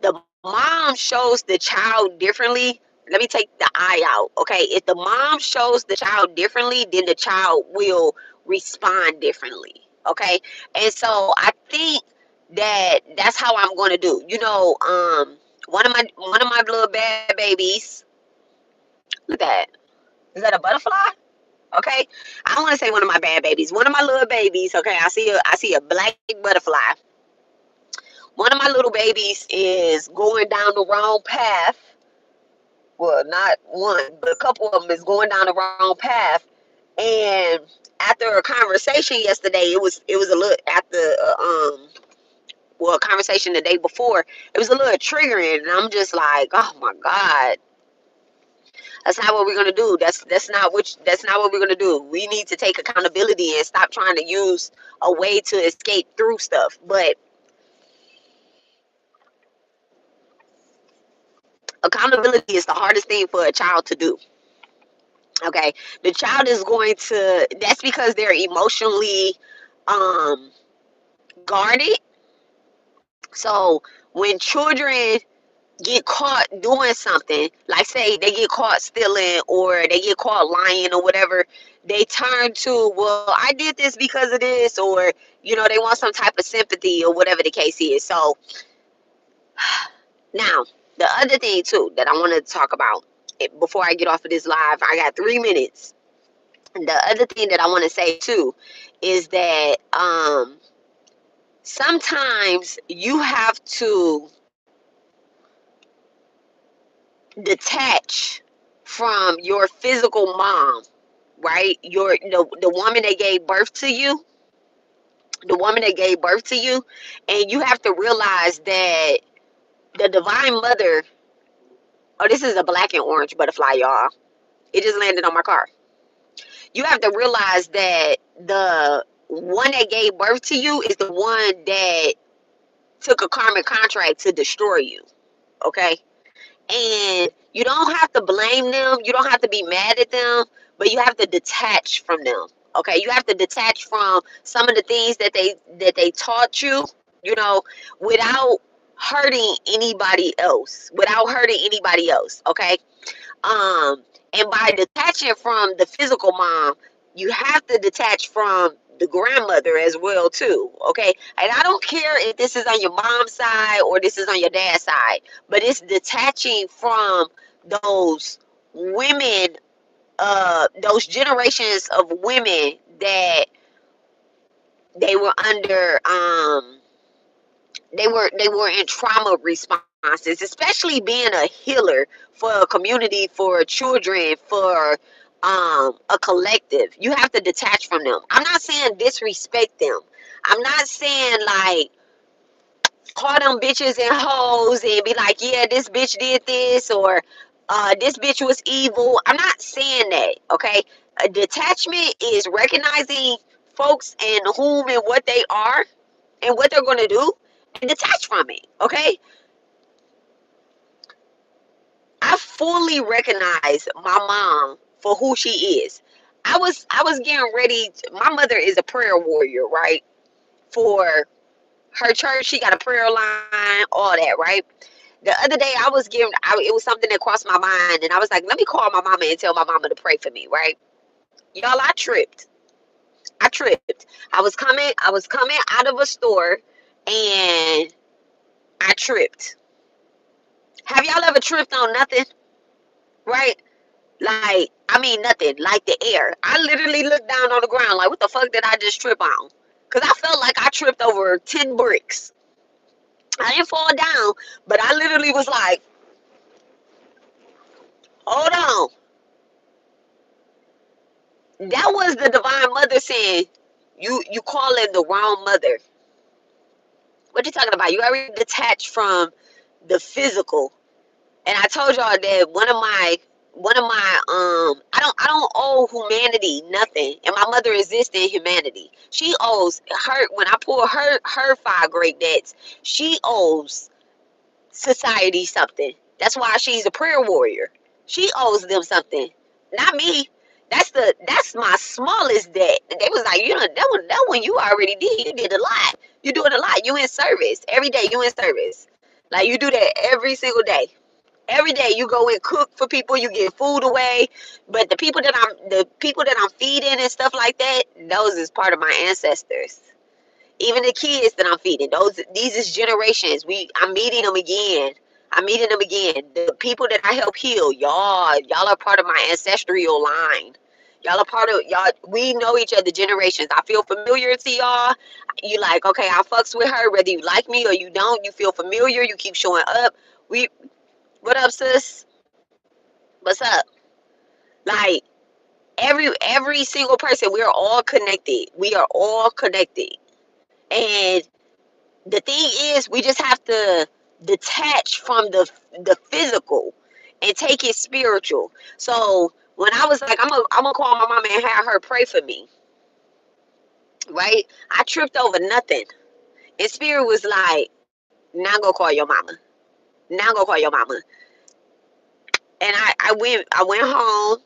the mom shows the child differently, let me take the I out, okay? If the mom shows the child differently, then the child will respond differently, okay? And so I think that that's how I'm going to do. One of my little bad babies. Look at that. Is that a butterfly? Okay, I don't want to say one of my bad babies. One of my little babies. Okay, I see a black butterfly. One of my little babies is going down the wrong path. Well, not one, but a couple of them is going down the wrong path. And after a conversation yesterday, it was a little after a conversation the day before. It was a little triggering, and I'm just like, oh my god. That's not what we're gonna do. That's not what we're gonna do. We need to take accountability and stop trying to use a way to escape through stuff. But accountability is the hardest thing for a child to do. Okay, the child is going to. That's because they're emotionally um, guarded. So when children get caught doing something, like say they get caught stealing or they get caught lying or whatever, they turn to, well, I did this because of this, or they want some type of sympathy or whatever the case is. So now the other thing too that I want to talk about, before I get off of this live, I got 3 minutes. The other thing that I want to say too is that sometimes you have to detach from your physical mom, right? The woman that gave birth to you. the woman that gave birth to you. And you have to realize that the divine mother, oh, this is a black and orange butterfly, y'all. It just landed on my car. You have to realize that the one that gave birth to you is the one that took a karmic contract to destroy you. Okay? And you don't have to blame them. You don't have to be mad at them, but you have to detach from them. Okay? You have to detach from some of the things that they taught you, you know, without hurting anybody else. Without hurting anybody else. Okay? Um, and by detaching from the physical mom, you have to detach from the grandmother as well too. Okay, and I don't care if this is on your mom's side or this is on your dad's side, but it's detaching from those women, those generations of women that they were under. They were in trauma responses, especially being a healer for a community, for children, for a collective. You have to detach from them. I'm not saying disrespect them. I'm not saying like call them bitches and hoes and be like, yeah, this bitch did this, or this bitch was evil. I'm not saying that. Okay, a detachment is recognizing folks and whom and what they are and what they're going to do, and detach from it. Okay, I fully recognize my mom for who she is. I was getting ready. My mother is a prayer warrior, right? For her church, she got a prayer line, all that, right? The other day, it was something that crossed my mind, and I was like, let me call my mama and tell my mama to pray for me, right? Y'all, I tripped. I tripped. I was coming out of a store, and I tripped. Have y'all ever tripped on nothing, right? Like, I mean, nothing. Like the air. I literally looked down on the ground, like, what the fuck did I just trip on? Because I felt like I tripped over 10 bricks. I didn't fall down, but I literally was like, hold on. That was the divine mother saying, you calling the wrong mother. What you talking about? You already detached from the physical. And I told y'all that one of my I don't owe humanity nothing, and my mother exists in humanity. She owes her, when I pull her five great debts, she owes society something. That's why she's a prayer warrior. She owes them something, not me. That's my smallest debt. They was like, that one you already did. You did a lot. You doing a lot. You in service every day. You in service. Like, you do that every single day. Every day you go and cook for people, you give food away. But the people that I'm feeding and stuff like that, those is part of my ancestors. Even the kids that I'm feeding, these is generations. I'm meeting them again. I'm meeting them again. The people that I help heal, y'all are part of my ancestral line. Y'all are part of y'all. We know each other generations. I feel familiar to y'all. You like, okay, I fucks with her, whether you like me or you don't. You feel familiar. You keep showing up. What up, sis? What's up? Like, every single person, we are all connected. We are all connected. And the thing is, we just have to detach from the physical and take it spiritual. So when I was like, I'm gonna call my mama and have her pray for me, right? I tripped over nothing. And spirit was like, now go call your mama. Now go call your mama. And I went home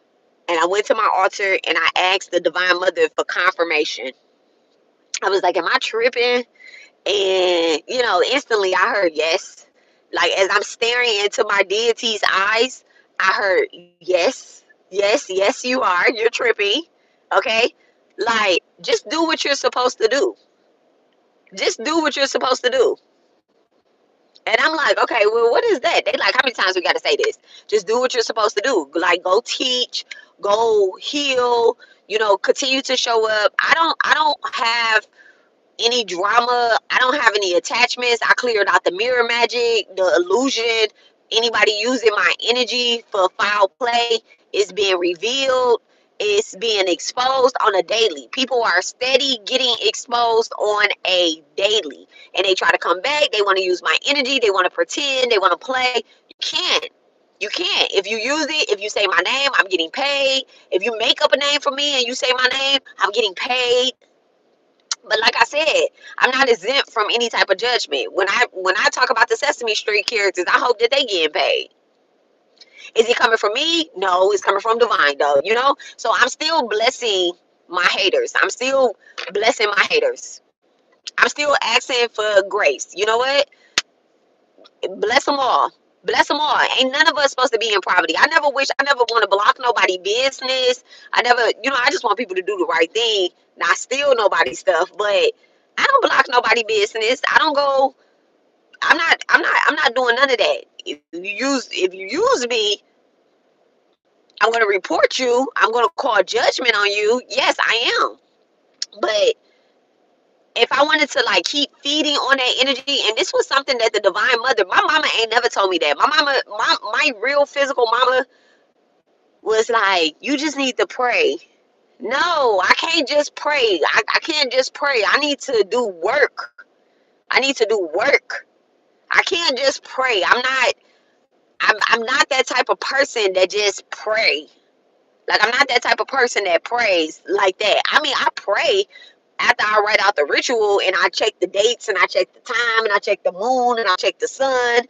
and I went to my altar and I asked the divine mother for confirmation. I was like, am I tripping? And, instantly I heard yes. Like, as I'm staring into my deity's eyes, I heard yes, yes, yes, you are. You're tripping. Okay? Like, just do what you're supposed to do. Just do what you're supposed to do. And I'm like, okay, well, what is that? They like, how many times we got to say this? Just do what you're supposed to do. Like, go teach, go heal, continue to show up. I don't have any drama. I don't have any attachments. I cleared out the mirror magic, the illusion. Anybody using my energy for foul play is being revealed. is being exposed on a daily. People are steady getting exposed on a daily. And they try to come back. They want to use my energy. They want to pretend. They want to play. You can't. You can't. If you use it, if you say my name, I'm getting paid. If you make up a name for me and you say my name, I'm getting paid. But like I said, I'm not exempt from any type of judgment. When I talk about the Sesame Street characters, I hope that they getting paid. Is it coming from me? No, it's coming from divine though, you know? So I'm still blessing my haters. I'm still blessing my haters. I'm still asking for grace. You know what? Bless them all. Bless them all. Ain't none of us supposed to be in poverty. I never want to block nobody business. I just want people to do the right thing, not steal nobody's stuff. But I don't block nobody business. I don't go. I'm not doing none of that. If you use me, I'm going to report you. I'm going to call judgment on you. Yes, I am. But if I wanted to like keep feeding on that energy, and this was something that the divine mother, my mama ain't never told me that. My mama, my real physical mama was like, you just need to pray. No, I can't just pray. I can't just pray. I need to do work. I need to do work. I can't just pray. I'm not that type of person that just pray. Like, I'm not that type of person that prays like that. I mean, I pray after I write out the ritual and I check the dates and I check the time and I check the moon and I check the sun.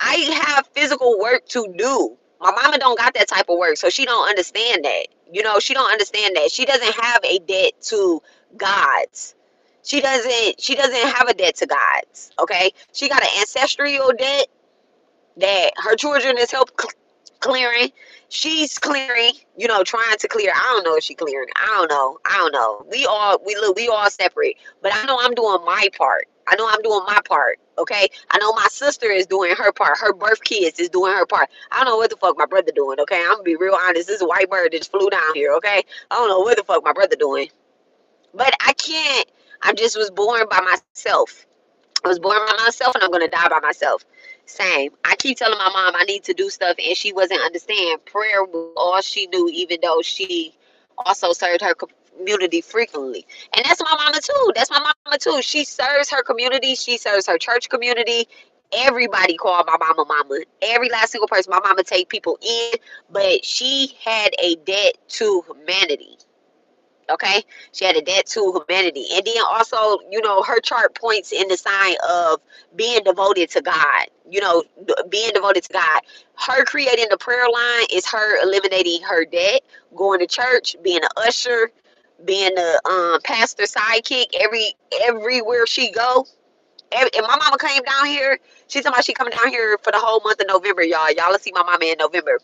I have physical work to do. My mama don't got that type of work, so she don't understand that. She don't understand that. She doesn't have a debt to gods. She doesn't have a debt to gods. Okay? She got an ancestral debt that her children is clearing. She's clearing, trying to clear. I don't know if she clearing. I don't know. We all separate. But I know I'm doing my part. I know I'm doing my part. Okay. I know my sister is doing her part. Her birth kids is doing her part. I don't know what the fuck my brother doing. Okay. I'm gonna be real honest. This is a white bird that just flew down here. Okay. I don't know what the fuck my brother doing. But I can't. I just was born by myself. I was born by myself and I'm gonna die by myself. Same. I keep telling my mom I need to do stuff and she wasn't understand. Prayer was all she knew, even though she also served her community frequently. And that's my mama too. That's my mama too. She serves her community. She serves her church community. Everybody called my mama. Every last single person. My mama take people in, but she had a debt to humanity. Okay, she had a debt to humanity, and then also, her chart points in the sign of being devoted to God. Being devoted to God. Her creating the prayer line is her eliminating her debt, going to church, being an usher, being the pastor sidekick. Everywhere she go. And my mama came down here. She talking about she coming down here for the whole month of November, y'all. Y'all will see my mama in November.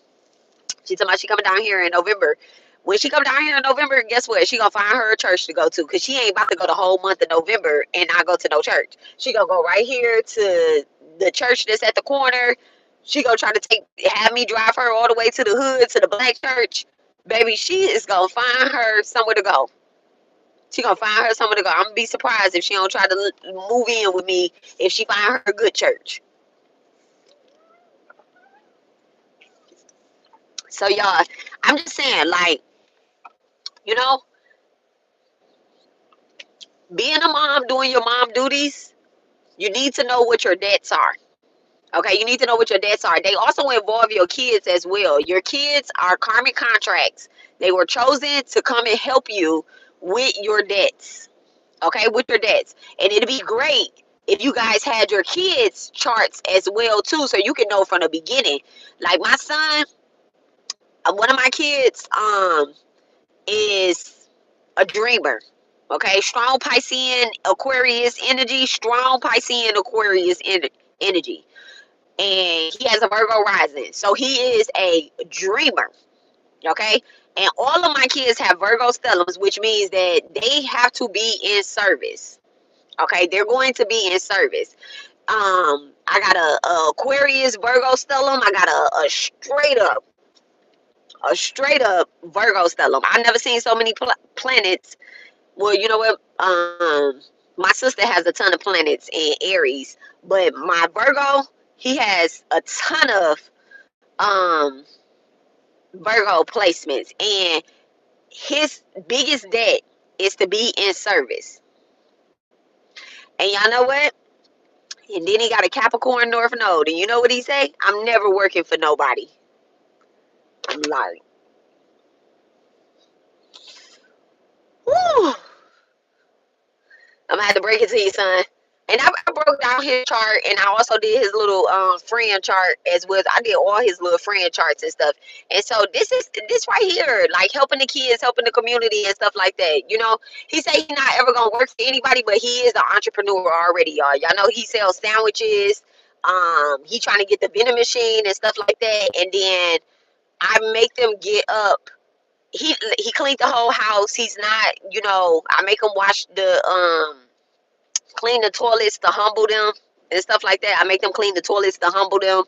She talking about she coming down here in November. When she come down here in November, guess what? She gonna find her a church to go to, because she ain't about to go the whole month of November and not go to no church. She gonna go right here to the church that's at the corner. She gonna try to have me drive her all the way to the hood, to the black church. Baby, she is gonna find her somewhere to go. She gonna find her somewhere to go. I'm gonna be surprised if she don't try to move in with me if she find her a good church. So y'all, I'm just saying, like, you know, being a mom, doing your mom duties, you need to know what your debts are. Okay, you need to know what your debts are. They also involve your kids as well. Your kids are karmic contracts. They were chosen to come and help you with your debts. Okay, with your debts. And it'd be great if you guys had your kids' charts as well too, so you can know from the beginning. Like my son, one of my kids, is a dreamer. Okay, strong Piscean Aquarius energy, strong Piscean Aquarius energy. And he has a Virgo rising. So he is a dreamer. Okay, and all of my kids have Virgo stellums, which means that they have to be in service. Okay, they're going to be in service. I got a Aquarius Virgo stellum. I got a straight up Virgo stellum. I've never seen so many planets. Well, you know what? My sister has a ton of planets in Aries, but my Virgo, he has a ton of um Virgo placements, and his biggest debt is to be in service. And y'all know what? And then he got a Capricorn North Node. And you know what he say? I'm never working for nobody. I'm like, whew. I'm gonna have to break it to you, son. And I broke down his chart, and I also did his little friend chart as well. I did all his little friend charts and stuff. And so this right here, like helping the kids, helping the community and stuff like that. You know, he said he's not ever gonna work for anybody, but he is an entrepreneur already, y'all. Y'all know he sells sandwiches. He trying to get the vending machine and stuff like that. And then I make them get up. He cleaned the whole house. He's not, you know, I make him wash the clean the toilets to humble them and stuff like that. I make them clean the toilets to humble them,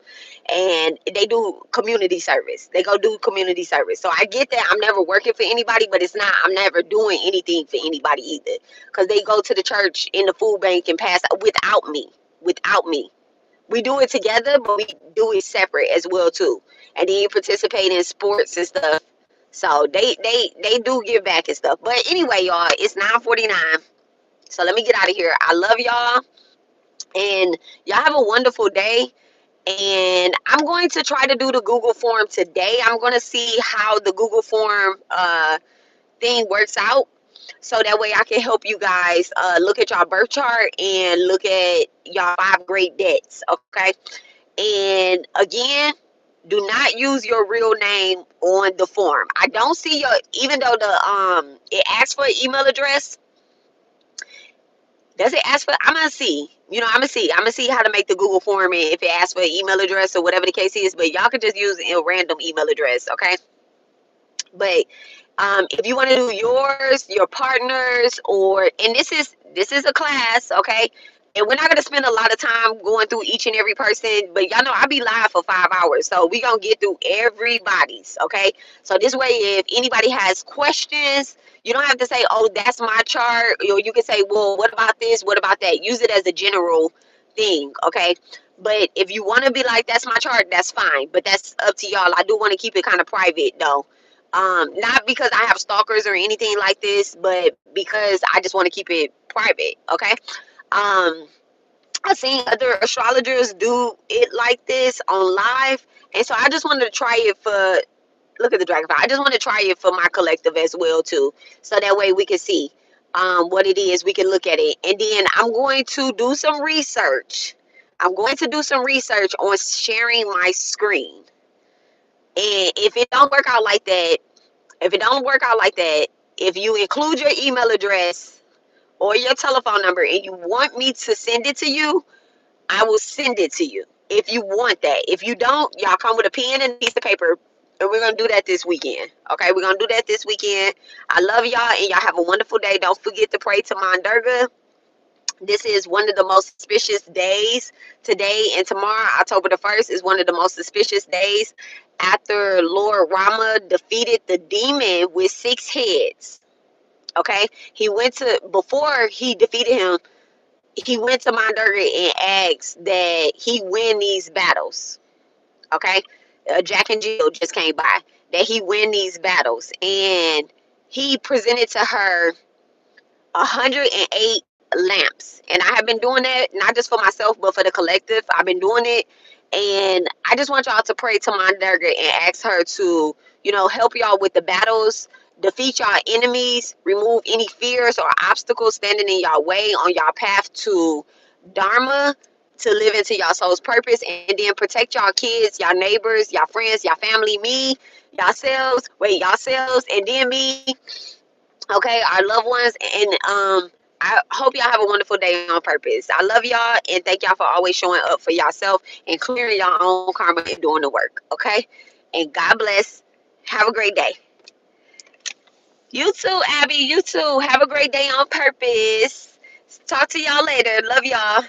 and they do community service. They go do community service. So I get that I'm never working for anybody, but it's not. I'm never doing anything for anybody either, because they go to the church in the food bank and pass without me. Without me, we do it together, but we do it separate as well too. And then you participate in sports and stuff. So they do give back and stuff. But anyway, y'all, it's 9:49. So let me get out of here. I love y'all. And y'all have a wonderful day. And I'm going to try to do the Google form today. I'm going to see how the Google form thing works out. So that way I can help you guys look at y'all birth chart and look at y'all 5 great debts. Okay. And again, do not use your real name on the form. I don't see your, even though the it asks for an email address. Does it ask for? I'm gonna see. You know, I'm gonna see. I'm gonna see how to make the Google form and if it asks for an email address or whatever the case is. But y'all could just use a random email address, okay? But if you want to do yours, your partners, or and this is a class, okay? And we're not gonna spend a lot of time going through each and every person, but y'all know I'll be live for 5 hours, so we gonna get through everybody's, okay? So this way, if anybody has questions, you don't have to say, "Oh, that's my chart," or you can say, "Well, what about this? What about that?" Use it as a general thing, okay? But if you want to be like, "That's my chart," that's fine. But that's up to y'all. I do want to keep it kind of private, though. Not because I have stalkers or anything like this, but because I just want to keep it private, okay? um I've seen other astrologers do it like this on live, and so I just wanted to try it for, look at the dragonfly, I just want to try it for my collective as well too, so that way we can see what it is, we can look at it. And then I'm going to do some research. I'm going to do some research on sharing my screen, and if it don't work out like that, if it don't work out like that, if you include your email address or your telephone number and you want me to send it to you, I will send it to you if you want that. If you don't, y'all come with a pen and a piece of paper, and we're going to do that this weekend. Okay, we're going to do that this weekend. I love y'all, and y'all have a wonderful day. Don't forget to pray to Maaaaa. This is one of the most auspicious days. Today and tomorrow, October the 1st, is one of the most auspicious days after Lord Rama defeated the demon with 6 heads. Okay, he went to, before he defeated him, he went to Maaaaa and asked that he win these battles. Okay, Jack and Jill just came by, that he win these battles, and he presented to her 108 lamps. And I have been doing that not just for myself but for the collective. I've been doing it, and I just want y'all to pray to Maaaaa and ask her to, you know, help y'all with the battles, defeat y'all enemies, remove any fears or obstacles standing in y'all way on y'all path to Dharma, to live into y'all soul's purpose. And then protect y'all kids, y'all neighbors, y'all friends, y'all family, me, yourselves, and then me, okay, our loved ones. And I hope y'all have a wonderful day on purpose. I love y'all, and thank y'all for always showing up for yourself and clearing your own karma and doing the work, okay? And God bless. Have a great day. You too, Abby. You too. Have a great day on purpose. Talk to y'all later. Love y'all.